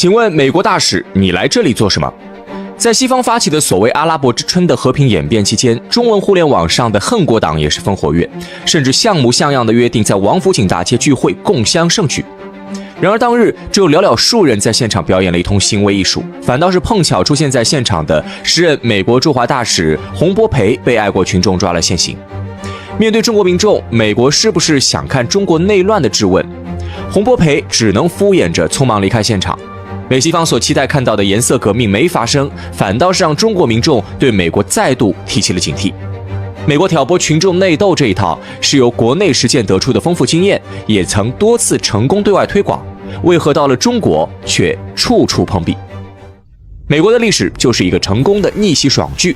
请问美国大使，你来这里做什么？在西方发起的所谓阿拉伯之春的和平演变期间，中文互联网上的恨国党也十分活跃，甚至像模像样的约定在王府井大街聚会，共襄盛举。然而当日只有寥寥数人在现场表演了一通行为艺术，反倒是碰巧出现在现场的时任美国驻华大使洪波培被爱国群众抓了现行。面对中国民众美国是不是想看中国内乱的质问，洪波培只能敷衍着匆忙离开现场。美西方所期待看到的颜色革命没发生，反倒是让中国民众对美国再度提起了警惕。美国挑拨群众内斗这一套是由国内实践得出的丰富经验，也曾多次成功对外推广，为何到了中国却处处碰壁？美国的历史就是一个成功的逆袭爽剧。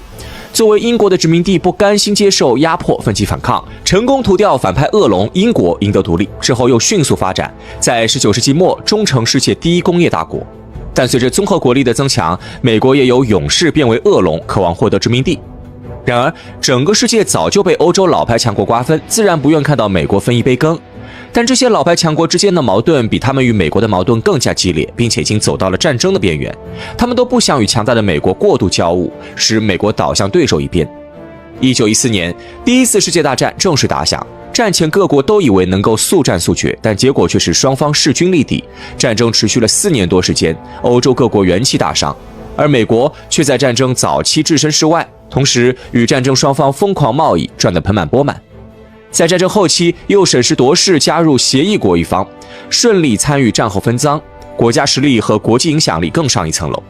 作为英国的殖民地，不甘心接受压迫，奋起反抗，成功屠掉反派恶龙，英国赢得独立之后又迅速发展，在19世纪末终成世界第一工业大国。但随着综合国力的增强，美国也由勇士变为恶龙，渴望获得殖民地。然而整个世界早就被欧洲老牌强国瓜分，自然不愿看到美国分一杯羹。但这些老牌强国之间的矛盾比他们与美国的矛盾更加激烈，并且已经走到了战争的边缘。他们都不想与强大的美国过度交恶，使美国倒向对手一边。1914年，第一次世界大战正式打响。战前各国都以为能够速战速决，但结果却是双方势均力敌。战争持续了4年多时间，欧洲各国元气大伤，而美国却在战争早期置身事外，同时与战争双方疯狂贸易，赚得盆满钵满。在战争后期，又审时度势加入协议国一方，顺利参与战后分赃，国家实力和国际影响力更上一层楼。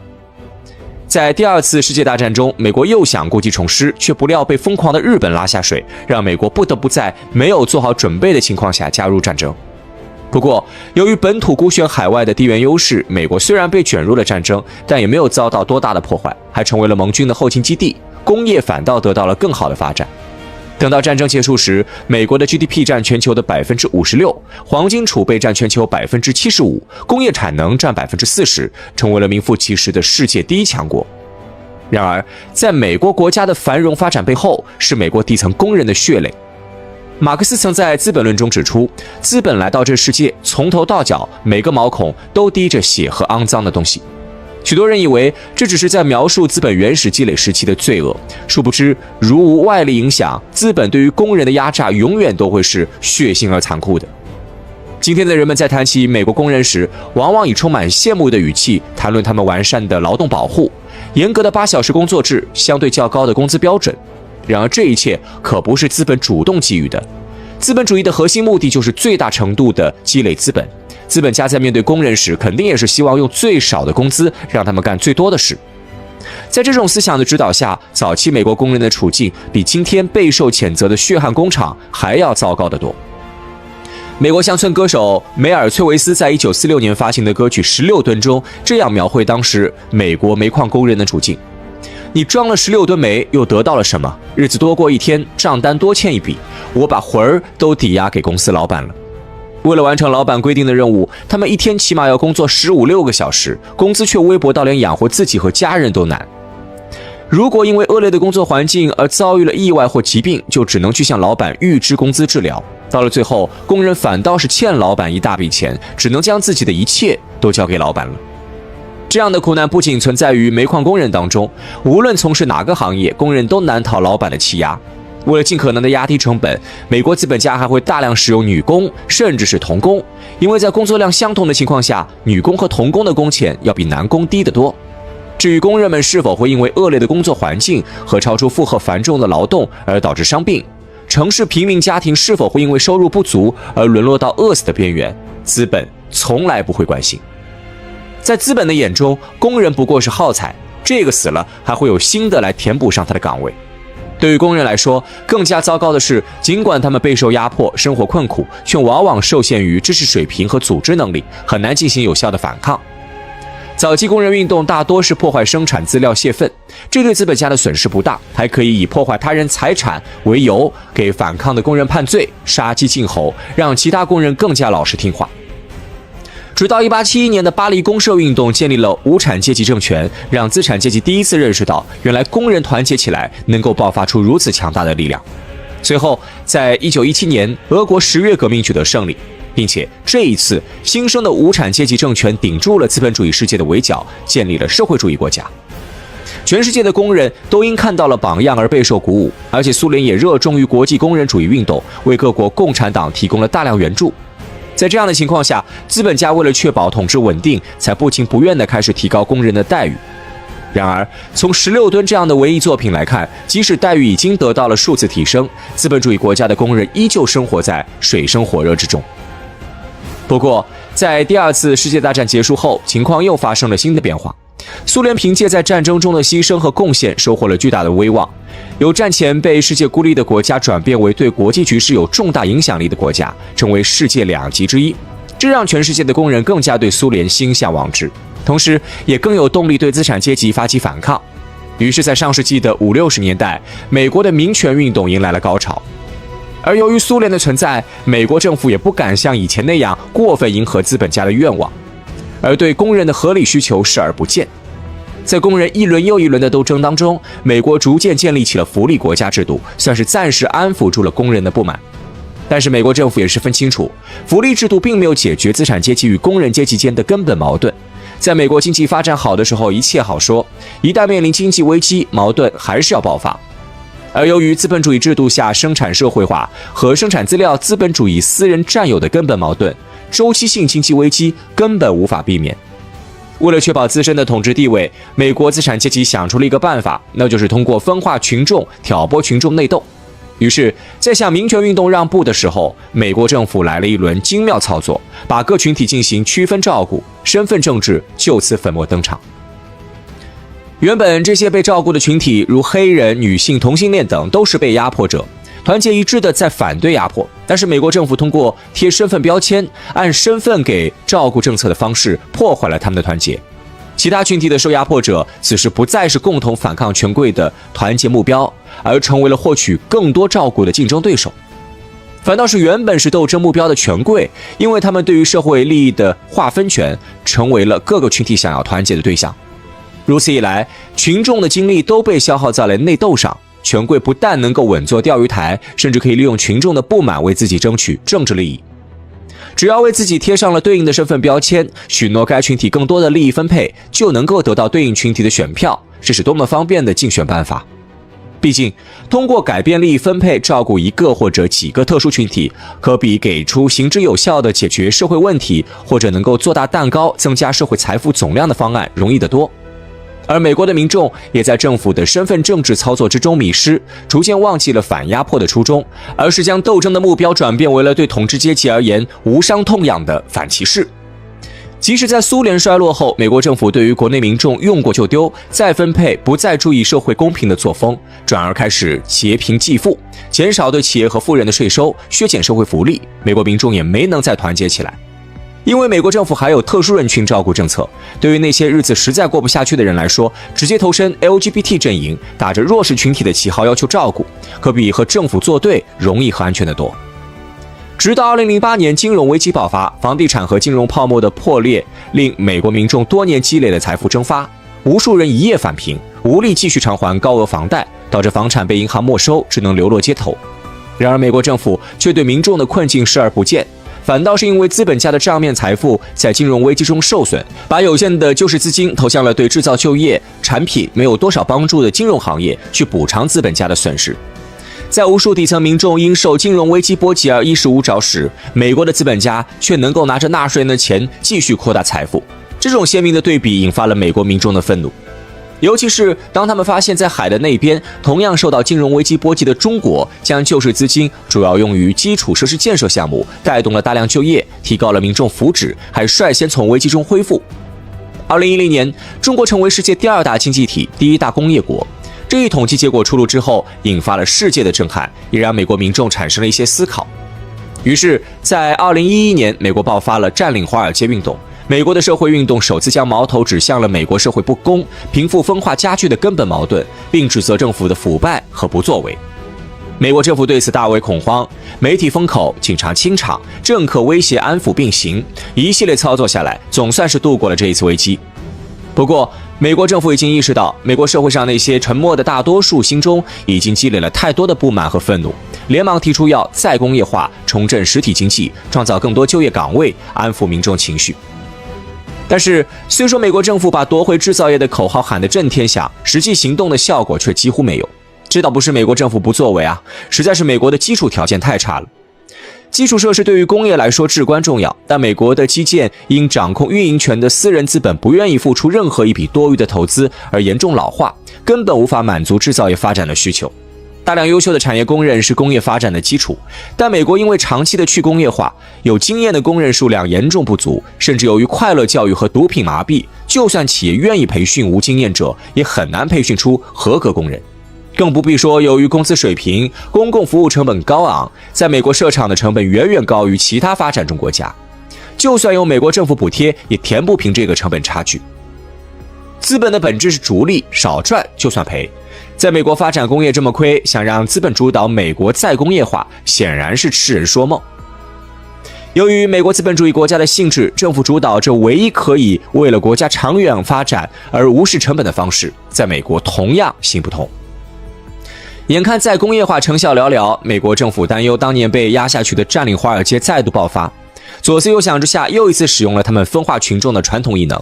在第2次世界大战中，美国又想故技重施，却不料被疯狂的日本拉下水，让美国不得不在没有做好准备的情况下加入战争。不过，由于本土孤悬海外的地缘优势，美国虽然被卷入了战争，但也没有遭到多大的破坏，还成为了盟军的后勤基地，工业反倒得到了更好的发展。等到战争结束时，美国的 GDP 占全球的 56%， 黄金储备占全球 75%， 工业产能占 40%， 成为了名副其实的世界第一强国。然而，在美国国家的繁荣发展背后，是美国底层工人的血泪。马克思曾在《资本论》中指出，资本来到这世界，从头到脚每个毛孔都滴着血和肮脏的东西。许多人以为这只是在描述资本原始积累时期的罪恶，殊不知如无外力影响，资本对于工人的压榨永远都会是血腥而残酷的。今天的人们在谈起美国工人时，往往以充满羡慕的语气谈论他们完善的劳动保护、严格的8小时工作制、相对较高的工资标准。然而这一切可不是资本主动给予的，资本主义的核心目的就是最大程度的积累资本。资本家在面对工人时，肯定也是希望用最少的工资让他们干最多的事。在这种思想的指导下，早期美国工人的处境比今天备受谴责的血汗工厂还要糟糕得多。美国乡村歌手梅尔崔维斯在1946年发行的歌曲《16吨》中，这样描绘当时美国煤矿工人的处境：你装了16吨煤，又得到了什么？日子多过一天，账单多欠一笔，我把魂儿都抵押给公司老板了。为了完成老板规定的任务，他们一天起码要工作15-16个小时，工资却微薄到连养活自己和家人都难。如果因为恶劣的工作环境而遭遇了意外或疾病，就只能去向老板预支工资治疗。到了最后，工人反倒是欠老板一大笔钱，只能将自己的一切都交给老板了。这样的苦难不仅存在于煤矿工人当中，无论从事哪个行业，工人都难逃老板的欺压。为了尽可能的压低成本，美国资本家还会大量使用女工，甚至是童工，因为在工作量相同的情况下，女工和童工的工钱要比男工低得多。至于工人们是否会因为恶劣的工作环境和超出负荷繁重的劳动而导致伤病，城市平民家庭是否会因为收入不足而沦落到饿死的边缘，资本从来不会关心。在资本的眼中，工人不过是耗材，这个死了还会有新的来填补上他的岗位。对于工人来说，更加糟糕的是，尽管他们备受压迫，生活困苦，却往往受限于知识水平和组织能力，很难进行有效的反抗。早期工人运动大多是破坏生产资料泄愤，这对资本家的损失不大，还可以以破坏他人财产为由，给反抗的工人判罪，杀鸡儆猴，让其他工人更加老实听话。直到1871年的巴黎公社运动建立了无产阶级政权，让资产阶级第一次认识到，原来工人团结起来能够爆发出如此强大的力量。随后，在1917年，俄国10月革命取得胜利。并且这一次新生的无产阶级政权顶住了资本主义世界的围剿，建立了社会主义国家。全世界的工人都因看到了榜样而备受鼓舞，而且苏联也热衷于国际工人主义运动，为各国共产党提供了大量援助。在这样的情况下，资本家为了确保统治稳定，才不情不愿地开始提高工人的待遇。然而，从16吨这样的文艺作品来看，即使待遇已经得到了数次提升，资本主义国家的工人依旧生活在水深火热之中。不过，在第二次世界大战结束后，情况又发生了新的变化。苏联凭借在战争中的牺牲和贡献，收获了巨大的威望，由战前被世界孤立的国家转变为对国际局势有重大影响力的国家，成为世界2极之一。这让全世界的工人更加对苏联心向往之，同时也更有动力对资产阶级发起反抗。于是，在上世纪的50、60年代，美国的民权运动迎来了高潮。而由于苏联的存在，美国政府也不敢像以前那样过分迎合资本家的愿望，而对工人的合理需求视而不见。在工人一轮又一轮的斗争当中，美国逐渐建立起了福利国家制度，算是暂时安抚住了工人的不满。但是美国政府也十分清楚，福利制度并没有解决资产阶级与工人阶级间的根本矛盾。在美国经济发展好的时候，一切好说；一旦面临经济危机，矛盾还是要爆发。而由于资本主义制度下生产社会化和生产资料资本主义私人占有的根本矛盾，周期性经济危机根本无法避免。为了确保自身的统治地位，美国资产阶级想出了一个办法，那就是通过分化群众挑拨群众内斗。于是，在向民权运动让步的时候，美国政府来了一轮精妙操作，把各群体进行区分照顾，身份政治就此粉墨登场。原本这些被照顾的群体，如黑人、女性、同性恋等，都是被压迫者，团结一致的在反对压迫。但是美国政府通过贴身份标签，按身份给照顾政策的方式，破坏了他们的团结。其他群体的受压迫者此时不再是共同反抗权贵的团结目标，而成为了获取更多照顾的竞争对手。反倒是原本是斗争目标的权贵，因为他们对于社会利益的划分权，成为了各个群体想要团结的对象。如此一来，群众的精力都被消耗在了内斗上，权贵不但能够稳坐钓鱼台，甚至可以利用群众的不满为自己争取政治利益。只要为自己贴上了对应的身份标签，许诺该群体更多的利益分配，就能够得到对应群体的选票，这是多么方便的竞选办法。毕竟，通过改变利益分配照顾一个或者几个特殊群体，可比给出行之有效的解决社会问题，或者能够做大蛋糕增加社会财富总量的方案容易得多。而美国的民众也在政府的身份政治操作之中迷失，逐渐忘记了反压迫的初衷，而是将斗争的目标转变为了对统治阶级而言无伤痛痒的反歧视。即使在苏联衰落后，美国政府对于国内民众用过就丢、再分配不再注意社会公平的作风，转而开始劫贫济富，减少对企业和富人的税收，削减社会福利，美国民众也没能再团结起来。因为美国政府还有特殊人群照顾政策，对于那些日子实在过不下去的人来说，直接投身 LGBT 阵营，打着弱势群体的旗号要求照顾，可比和政府作对容易和安全得多。直到2008年金融危机爆发，房地产和金融泡沫的破裂令美国民众多年积累的财富蒸发，无数人一夜返贫，无力继续偿还高额房贷，导致房产被银行没收，只能流落街头。然而美国政府却对民众的困境视而不见，反倒是因为资本家的账面财富在金融危机中受损，把有限的救市资金投向了对制造就业产品没有多少帮助的金融行业，去补偿资本家的损失。在无数底层民众因受金融危机波及而衣食无着时，美国的资本家却能够拿着纳税人的钱继续扩大财富。这种鲜明的对比引发了美国民众的愤怒，尤其是当他们发现在海的那边同样受到金融危机波及的中国，将救市资金主要用于基础设施建设项目，带动了大量就业，提高了民众福祉，还率先从危机中恢复。2010年，中国成为世界第2大经济体、第1大工业国。这一统计结果出炉之后，引发了世界的震撼，也让美国民众产生了一些思考。于是，在2011年，美国爆发了占领华尔街运动。美国的社会运动首次将矛头指向了美国社会不公、贫富分化加剧的根本矛盾，并指责政府的腐败和不作为。美国政府对此大为恐慌，媒体封口，警察清场，政客威胁安抚并行，一系列操作下来，总算是度过了这一次危机。不过，美国政府已经意识到，美国社会上那些沉默的大多数心中已经积累了太多的不满和愤怒，连忙提出要再工业化、重振实体经济、创造更多就业岗位、安抚民众情绪。但是，虽说美国政府把夺回制造业的口号喊得震天响，实际行动的效果却几乎没有。这倒不是美国政府不作为啊，实在是美国的基础条件太差了。基础设施对于工业来说至关重要，但美国的基建因掌控运营权的私人资本不愿意付出任何一笔多余的投资而严重老化，根本无法满足制造业发展的需求。大量优秀的产业工人是工业发展的基础，但美国因为长期的去工业化，有经验的工人数量严重不足，甚至由于快乐教育和毒品麻痹，就算企业愿意培训无经验者，也很难培训出合格工人。更不必说，由于工资水平、公共服务成本高昂，在美国设厂的成本远远高于其他发展中国家，就算有美国政府补贴，也填不平这个成本差距。资本的本质是逐利，少赚就算赔。在美国发展工业这么亏，想让资本主导美国再工业化，显然是痴人说梦。由于美国资本主义国家的性质，政府主导这唯一可以为了国家长远发展而无视成本的方式，在美国同样行不通。眼看再工业化成效寥寥，美国政府担忧当年被压下去的占领华尔街再度爆发，左思右想之下，又一次使用了他们分化群众的传统异能。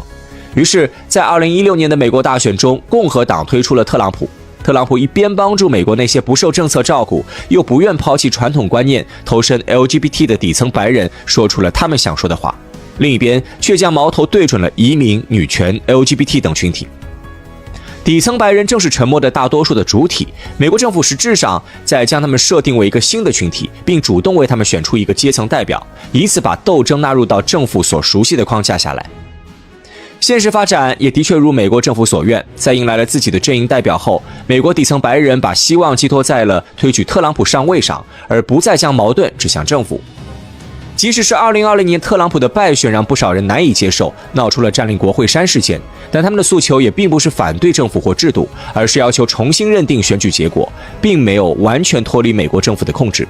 于是，在2016年的美国大选中，共和党推出了特朗普。特朗普一边帮助美国那些不受政策照顾，又不愿抛弃传统观念、投身 LGBT 的底层白人，说出了他们想说的话；另一边却将矛头对准了移民、女权、LGBT 等群体。底层白人正是沉默的大多数的主体，美国政府实质上在将他们设定为一个新的群体，并主动为他们选出一个阶层代表，以此把斗争纳入到政府所熟悉的框架下来。现实发展也的确如美国政府所愿，在迎来了自己的阵营代表后，美国底层白人把希望寄托在了推举特朗普上位上，而不再将矛盾指向政府。即使是2020年特朗普的败选让不少人难以接受，闹出了占领国会山事件，但他们的诉求也并不是反对政府或制度，而是要求重新认定选举结果，并没有完全脱离美国政府的控制。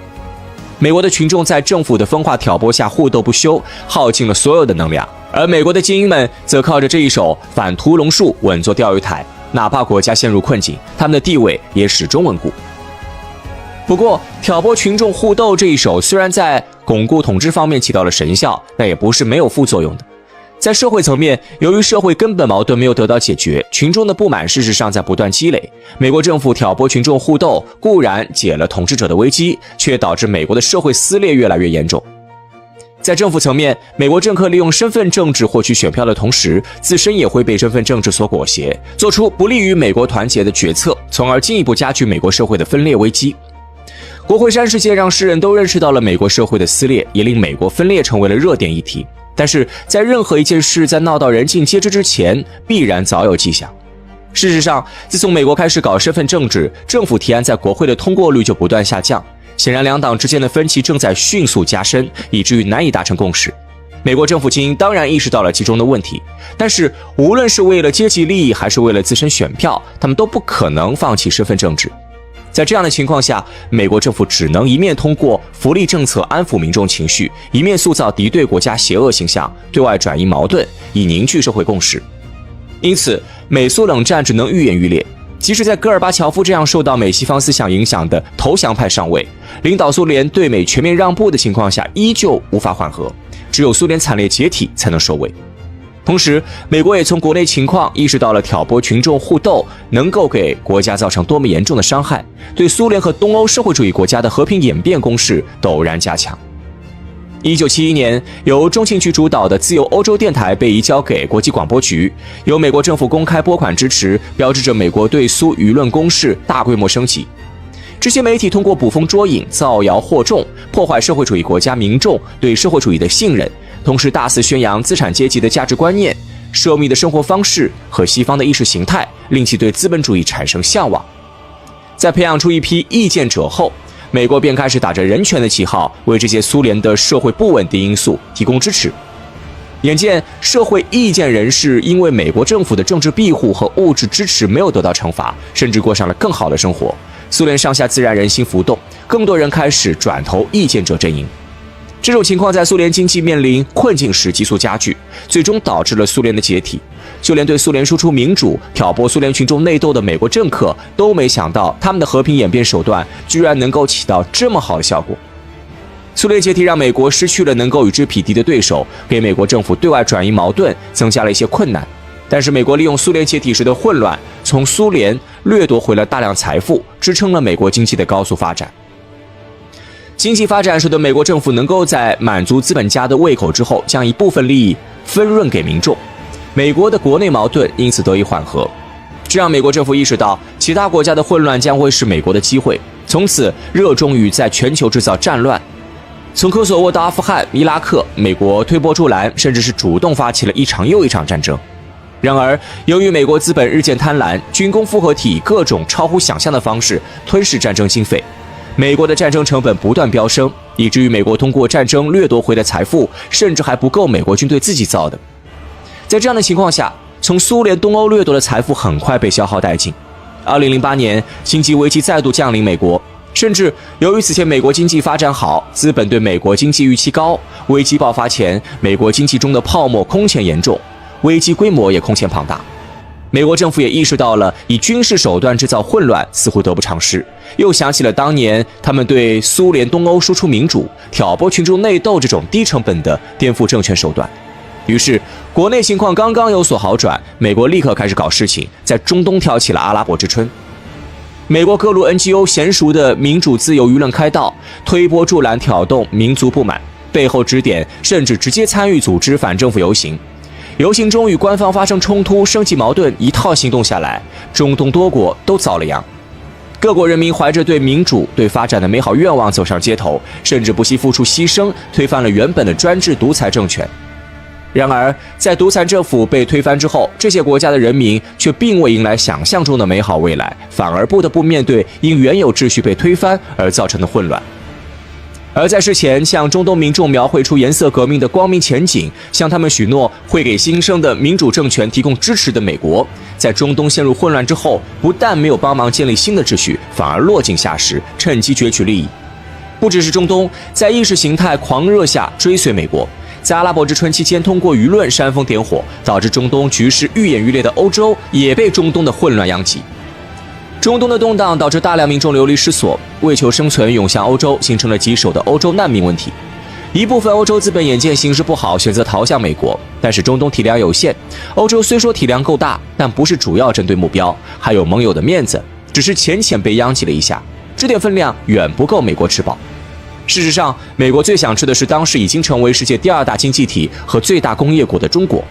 美国的群众在政府的分化挑拨下互斗不休，耗尽了所有的能量，而美国的精英们则靠着这一手反屠龙术稳坐钓鱼台，哪怕国家陷入困境，他们的地位也始终稳固。不过，挑拨群众互斗这一手虽然在巩固统治方面起到了神效，但也不是没有副作用的。在社会层面，由于社会根本矛盾没有得到解决，群众的不满事实上在不断积累。美国政府挑拨群众互斗，固然解了统治者的危机，却导致美国的社会撕裂越来越严重。在政府层面，美国政客利用身份政治获取选票的同时，自身也会被身份政治所裹挟，做出不利于美国团结的决策，从而进一步加剧美国社会的分裂危机。国会山事件让世人都认识到了美国社会的撕裂，也令美国分裂成为了热点议题。但是在任何一件事在闹到人尽皆知之前，必然早有迹象。事实上，自从美国开始搞身份政治，政府提案在国会的通过率就不断下降。显然，两党之间的分歧正在迅速加深，以至于难以达成共识。美国政府精英当然意识到了其中的问题，但是无论是为了阶级利益，还是为了自身选票，他们都不可能放弃身份政治。在这样的情况下，美国政府只能一面通过福利政策安抚民众情绪，一面塑造敌对国家邪恶形象，对外转移矛盾，以凝聚社会共识。因此，美苏冷战只能愈演愈烈。即使在戈尔巴乔夫这样受到美西方思想影响的投降派上位，领导苏联对美全面让步的情况下，依旧无法缓和，只有苏联惨烈解体才能收尾。同时，美国也从国内情况意识到了挑拨群众互斗能够给国家造成多么严重的伤害，对苏联和东欧社会主义国家的和平演变攻势陡然加强。1971年，由中情局主导的自由欧洲电台被移交给国际广播局，由美国政府公开拨款支持，标志着美国对苏舆论攻势大规模升级。这些媒体通过捕风捉影、造谣惑众，破坏社会主义国家民众对社会主义的信任，同时大肆宣扬资产阶级的价值观念、奢靡的生活方式和西方的意识形态，令其对资本主义产生向往。在培养出一批意见者后，美国便开始打着人权的旗号，为这些苏联的社会不稳定因素提供支持。眼见社会意见人士因为美国政府的政治庇护和物质支持没有得到惩罚，甚至过上了更好的生活，苏联上下自然人心浮动，更多人开始转投意见者阵营。这种情况在苏联经济面临困境时急速加剧，最终导致了苏联的解体。就连对苏联输出民主、挑拨苏联群众内斗的美国政客都没想到，他们的和平演变手段居然能够起到这么好的效果。苏联解体让美国失去了能够与之匹敌的对手，给美国政府对外转移矛盾增加了一些困难。但是美国利用苏联解体时的混乱，从苏联掠夺回了大量财富，支撑了美国经济的高速发展。经济发展使得美国政府能够在满足资本家的胃口之后，将一部分利益分润给民众，美国的国内矛盾因此得以缓和。这让美国政府意识到，其他国家的混乱将会是美国的机会，从此热衷于在全球制造战乱。从科索沃到阿富汗、伊拉克，美国推波助澜，甚至是主动发起了一场又一场战争。然而，由于美国资本日渐贪婪，军工复合体以各种超乎想象的方式吞噬战争经费，美国的战争成本不断飙升，以至于美国通过战争掠夺回的财富，甚至还不够美国军队自己造的。在这样的情况下，从苏联东欧掠夺的财富很快被消耗殆尽。2008年，经济危机再度降临美国。甚至由于此前美国经济发展好，资本对美国经济预期高，危机爆发前，美国经济中的泡沫空前严重，危机规模也空前庞大。美国政府也意识到了以军事手段制造混乱似乎得不偿失，又想起了当年他们对苏联东欧输出民主、挑拨群众内斗这种低成本的颠覆政权手段。于是国内情况刚刚有所好转，美国立刻开始搞事情，在中东挑起了阿拉伯之春。美国各路 NGO 娴熟的民主自由舆论开道，推波助澜，挑动民族不满，背后指点，甚至直接参与组织反政府游行。游行中与官方发生冲突，升级矛盾，一套行动下来，中东多国都遭了殃。各国人民怀着对民主、对发展的美好愿望走上街头，甚至不惜付出牺牲，推翻了原本的专制独裁政权。然而，在独裁政府被推翻之后，这些国家的人民却并未迎来想象中的美好未来，反而不得不面对因原有秩序被推翻而造成的混乱。而在事前向中东民众描绘出颜色革命的光明前景，向他们许诺会给新生的民主政权提供支持的美国，在中东陷入混乱之后，不但没有帮忙建立新的秩序，反而落井下石，趁机攫取利益。不只是中东，在意识形态狂热下追随美国，在阿拉伯之春期间通过舆论煽风点火，导致中东局势愈演愈烈的欧洲也被中东的混乱殃及。中东的动荡导致大量民众流离失所，为求生存涌向欧洲，形成了棘手的欧洲难民问题。一部分欧洲资本眼见形势不好，选择逃向美国，但是中东体量有限，欧洲虽说体量够大，但不是主要针对目标，还有盟友的面子，只是浅浅被殃及了一下，这点分量远不够美国吃饱。事实上，美国最想吃的是当时已经成为世界第二大经济体和最大工业国的中国。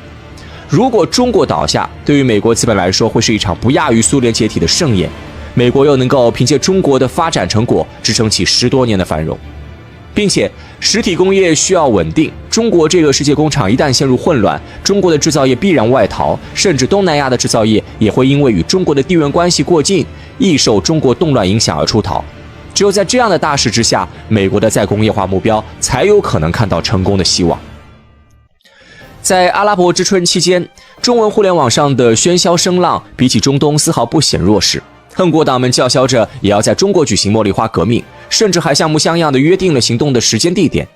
如果中国倒下，对于美国资本来说会是一场不亚于苏联解体的盛宴，美国又能够凭借中国的发展成果支撑起10多年的繁荣。并且实体工业需要稳定，中国这个世界工厂一旦陷入混乱，中国的制造业必然外逃，甚至东南亚的制造业也会因为与中国的地缘关系过近，易受中国动乱影响而出逃。只有在这样的大势之下，美国的再工业化目标才有可能看到成功的希望。在阿拉伯之春期间，中文互联网上的喧嚣声浪比起中东丝毫不显弱势，恨国党们叫嚣着也要在中国举行茉莉花革命，甚至还像模像样的约定了行动的时间地点。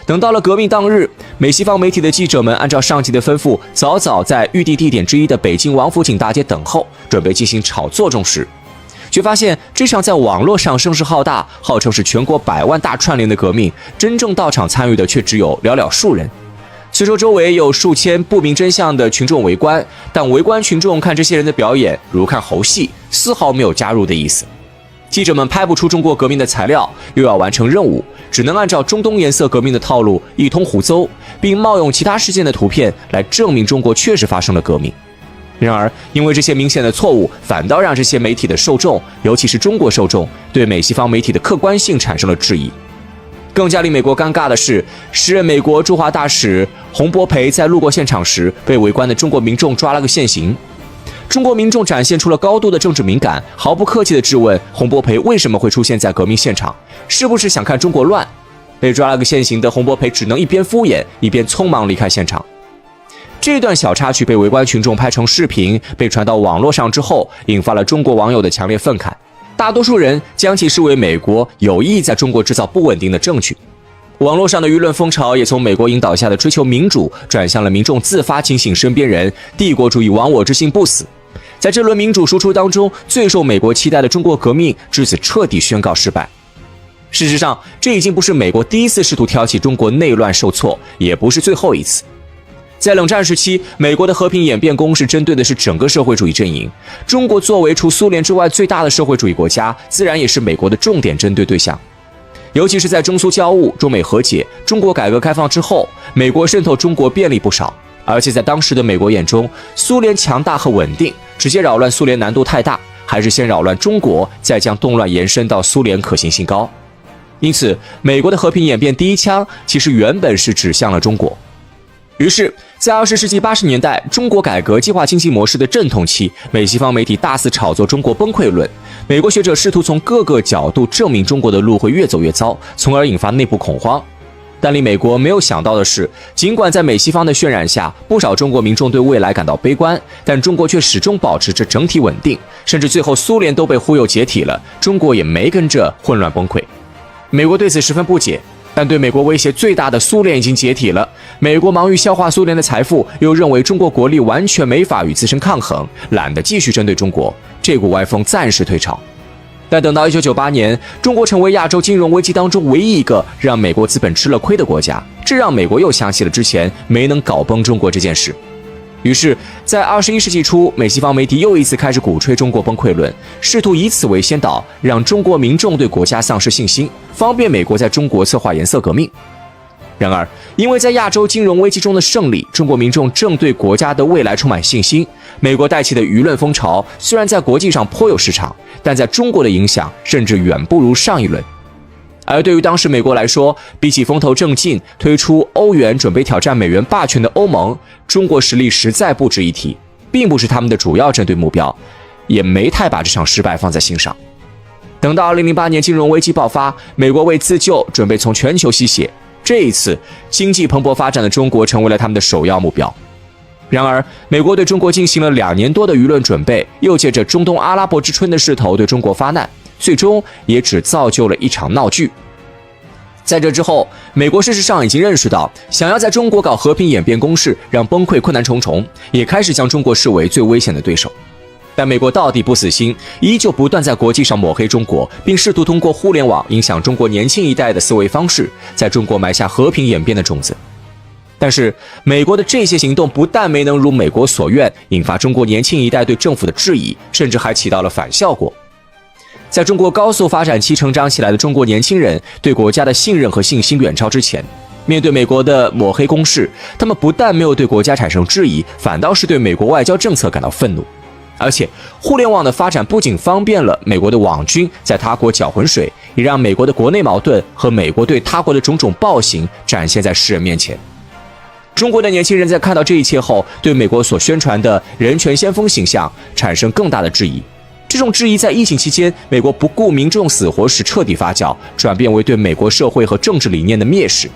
等到了革命当日，美西方媒体的记者们按照上级的吩咐，早早在预定地点之一的北京王府井大街等候，准备进行炒作中时，却发现这场在网络上声势浩大，号称是全国100万大串联的革命，真正到场参与的却只有寥寥数人。虽说周围有数千不明真相的群众围观，但围观群众看这些人的表演如看猴戏，丝毫没有加入的意思。记者们拍不出中国革命的材料，又要完成任务，只能按照中东颜色革命的套路一通胡诌，并冒用其他事件的图片来证明中国确实发生了革命。然而，因为这些明显的错误，反倒让这些媒体的受众，尤其是中国受众，对美西方媒体的客观性产生了质疑。更加令美国尴尬的是，时任美国驻华大使洪博培在路过现场时，被围观的中国民众抓了个现行。中国民众展现出了高度的政治敏感，毫不客气地质问洪博培为什么会出现在革命现场，是不是想看中国乱？被抓了个现行的洪博培只能一边敷衍，一边匆忙离开现场。这段小插曲被围观群众拍成视频，被传到网络上之后，引发了中国网友的强烈愤慨。大多数人将其视为美国有意在中国制造不稳定的证据。网络上的舆论风潮也从美国引导下的追求民主，转向了民众自发警醒身边人，帝国主义亡我之心不死。在这轮民主输出当中，最受美国期待的中国革命至此彻底宣告失败。事实上，这已经不是美国第一次试图挑起中国内乱受挫，也不是最后一次。在冷战时期，美国的和平演变攻势针对的是整个社会主义阵营。中国作为除苏联之外最大的社会主义国家，自然也是美国的重点针对对象。尤其是在中苏交恶、中美和解、中国改革开放之后，美国渗透中国便利不少。而且在当时的美国眼中，苏联强大和稳定，直接扰乱苏联难度太大，还是先扰乱中国，再将动乱延伸到苏联可行性高。因此，美国的和平演变第一枪其实原本是指向了中国。于是，在20世纪80年代，中国改革计划经济模式的阵痛期，美西方媒体大肆炒作中国崩溃论，美国学者试图从各个角度证明中国的路会越走越糟，从而引发内部恐慌。但令美国没有想到的是，尽管在美西方的渲染下，不少中国民众对未来感到悲观，但中国却始终保持着整体稳定，甚至最后苏联都被忽悠解体了，中国也没跟着混乱崩溃。美国对此十分不解，但对美国威胁最大的苏联已经解体了，美国忙于消化苏联的财富，又认为中国国力完全没法与自身抗衡，懒得继续针对中国，这股歪风暂时退潮。但等到1998年，中国成为亚洲金融危机当中唯一一个让美国资本吃了亏的国家，这让美国又想起了之前没能搞崩中国这件事。于是，在21世纪初，美西方媒体又一次开始鼓吹中国崩溃论，试图以此为先导，让中国民众对国家丧失信心，方便美国在中国策划颜色革命。然而，因为在亚洲金融危机中的胜利，中国民众正对国家的未来充满信心，美国带起的舆论风潮虽然在国际上颇有市场，但在中国的影响甚至远不如上一轮。而对于当时美国来说，比起风头正劲推出欧元准备挑战美元霸权的欧盟，中国实力实在不值一提，并不是他们的主要针对目标，也没太把这场失败放在心上。等到2008年金融危机爆发，美国为自救准备从全球吸血，这一次经济蓬勃发展的中国成为了他们的首要目标。然而，美国对中国进行了2年多的舆论准备，又借着中东阿拉伯之春的势头对中国发难，最终也只造就了一场闹剧。在这之后，美国事实上已经认识到，想要在中国搞和平演变攻势，让崩溃困难重重，也开始将中国视为最危险的对手。但美国到底不死心，依旧不断在国际上抹黑中国，并试图通过互联网影响中国年轻一代的思维方式，在中国埋下和平演变的种子。但是，美国的这些行动不但没能如美国所愿，引发中国年轻一代对政府的质疑，甚至还起到了反效果。在中国高速发展期成长起来的中国年轻人对国家的信任和信心远超之前，面对美国的抹黑攻势，他们不但没有对国家产生质疑，反倒是对美国外交政策感到愤怒。而且，互联网的发展不仅方便了美国的网军在他国搅浑水，也让美国的国内矛盾和美国对他国的种种暴行展现在世人面前。中国的年轻人在看到这一切后，对美国所宣传的人权先锋形象产生更大的质疑。这种质疑在疫情期间，美国不顾民众死活时彻底发酵，转变为对美国社会和政治理念的蔑视。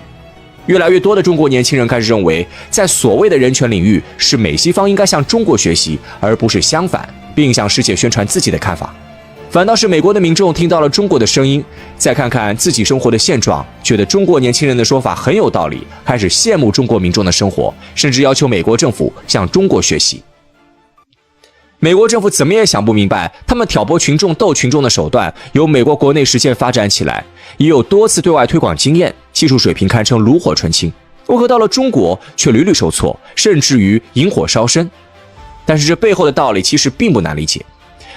越来越多的中国年轻人开始认为，在所谓的人权领域，是美西方应该向中国学习，而不是相反，并向世界宣传自己的看法。反倒是美国的民众听到了中国的声音，再看看自己生活的现状，觉得中国年轻人的说法很有道理，开始羡慕中国民众的生活，甚至要求美国政府向中国学习。美国政府怎么也想不明白，他们挑拨群众、斗群众的手段由美国国内实践发展起来，也有多次对外推广经验，技术水平堪称炉火纯青，为何到了中国却屡屡受挫，甚至于引火烧身？但是这背后的道理其实并不难理解。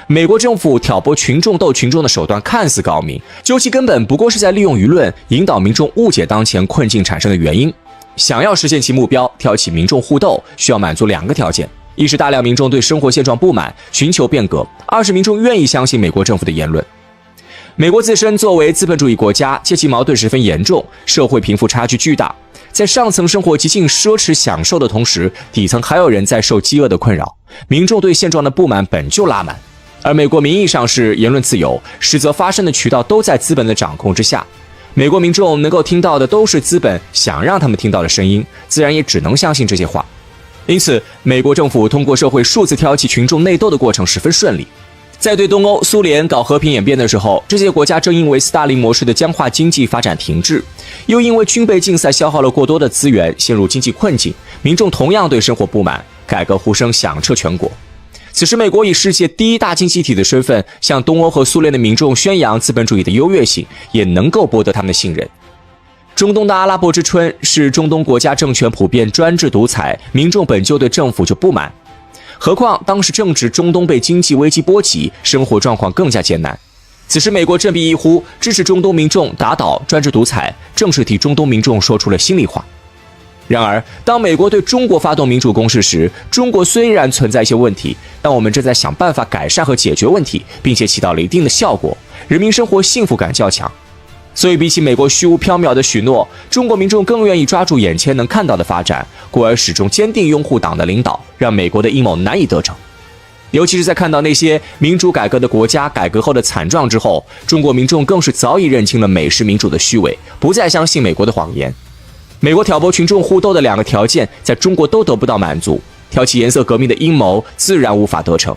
美国政府挑拨群众、斗群众的手段看似高明，究其根本不过是在利用舆论引导民众误解当前困境产生的原因。想要实现其目标，挑起民众互斗，需要满足2个条件：一是大量民众对生活现状不满，寻求变革；二是民众愿意相信美国政府的言论。美国自身作为资本主义国家，阶级矛盾十分严重，社会贫富差距巨大，在上层生活极尽奢侈享受的同时，底层还有人在受饥饿的困扰，民众对现状的不满本就拉满。而美国名义上是言论自由，实则发声的渠道都在资本的掌控之下。美国民众能够听到的都是资本想让他们听到的声音，自然也只能相信这些话。因此，美国政府通过社会数次挑起群众内斗的过程十分顺利。在对东欧、苏联搞和平演变的时候，这些国家正因为斯大林模式的僵化经济发展停滞，又因为军备竞赛消耗了过多的资源，陷入经济困境，民众同样对生活不满，改革呼声响彻全国。此时，美国以世界第一大经济体的身份，向东欧和苏联的民众宣扬资本主义的优越性，也能够博得他们的信任。中东的阿拉伯之春是中东国家政权普遍专制独裁，民众本就对政府就不满。何况当时正值中东被经济危机波及，生活状况更加艰难。此时美国振臂一呼，支持中东民众打倒专制独裁，正是替中东民众说出了心里话。然而，当美国对中国发动民主攻势时，中国虽然存在一些问题，但我们正在想办法改善和解决问题，并且起到了一定的效果，人民生活幸福感较强。所以比起美国虚无缥缈的许诺，中国民众更愿意抓住眼前能看到的发展，故而始终坚定拥护党的领导，让美国的阴谋难以得逞。尤其是在看到那些民主改革的国家改革后的惨状之后，中国民众更是早已认清了美式民主的虚伪，不再相信美国的谎言。美国挑拨群众互斗的两个条件在中国都得不到满足，挑起颜色革命的阴谋自然无法得逞。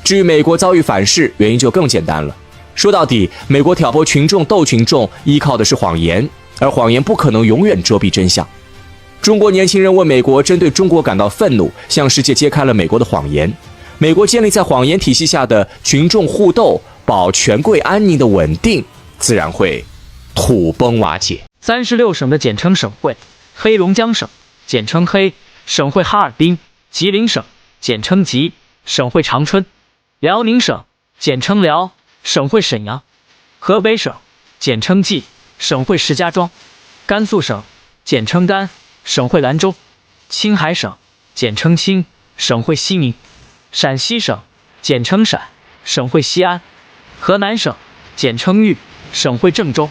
至于美国遭遇反噬，原因就更简单了。说到底，美国挑拨群众斗群众依靠的是谎言，而谎言不可能永远遮蔽真相。中国年轻人为美国针对中国感到愤怒，向世界揭开了美国的谎言。美国建立在谎言体系下的群众互斗、保权贵安宁的稳定，自然会土崩瓦解。36省的简称省会，黑龙江省简称黑，省会哈尔滨；吉林省简称吉，省会长春；辽宁省简称辽，省会沈阳；河北省简称冀，省会石家庄；甘肃省简称甘，省会兰州；青海省简称青，省会西宁；陕西省简称陕，省会西安；河南省简称豫，省会郑州；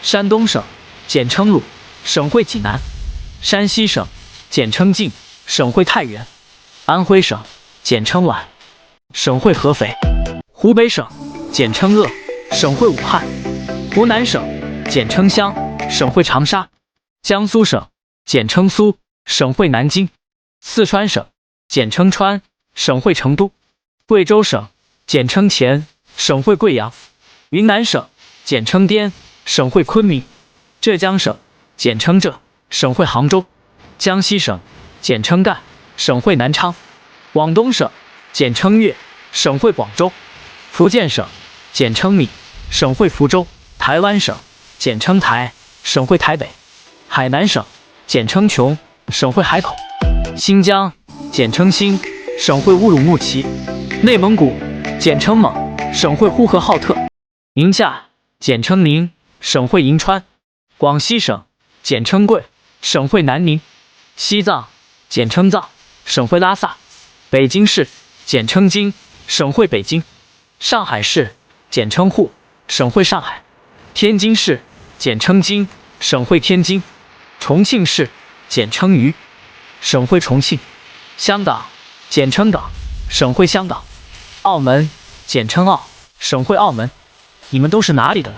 山东省简称鲁，省会济南；山西省简称晋，省会太原；安徽省简称皖，省会合肥；湖北省简称鄂，省会武汉；湖南省简称湘，省会长沙；江苏省简称苏，省会南京；四川省简称川，省会成都；贵州省简称黔，省会贵阳；云南省简称滇，省会昆明；浙江省简称浙，省会杭州；江西省简称赣，省会南昌；广东省简称粤，省会广州；福建省简称闽，省会福州；台湾省简称台，省会台北；海南省简称琼，省会海口；新疆简称新，省会乌鲁木齐；内蒙古简称蒙，省会呼和浩特；宁夏简称宁，省会银川；广西省简称贵，省会南宁；西藏简称藏，省会拉萨；北京市简称京，省会北京；上海市简称沪，省会上海；天津市简称津，省会天津；重庆市简称渝，省会重庆；香港简称港，省会香港；澳门简称澳，省会澳门。你们都是哪里的呢？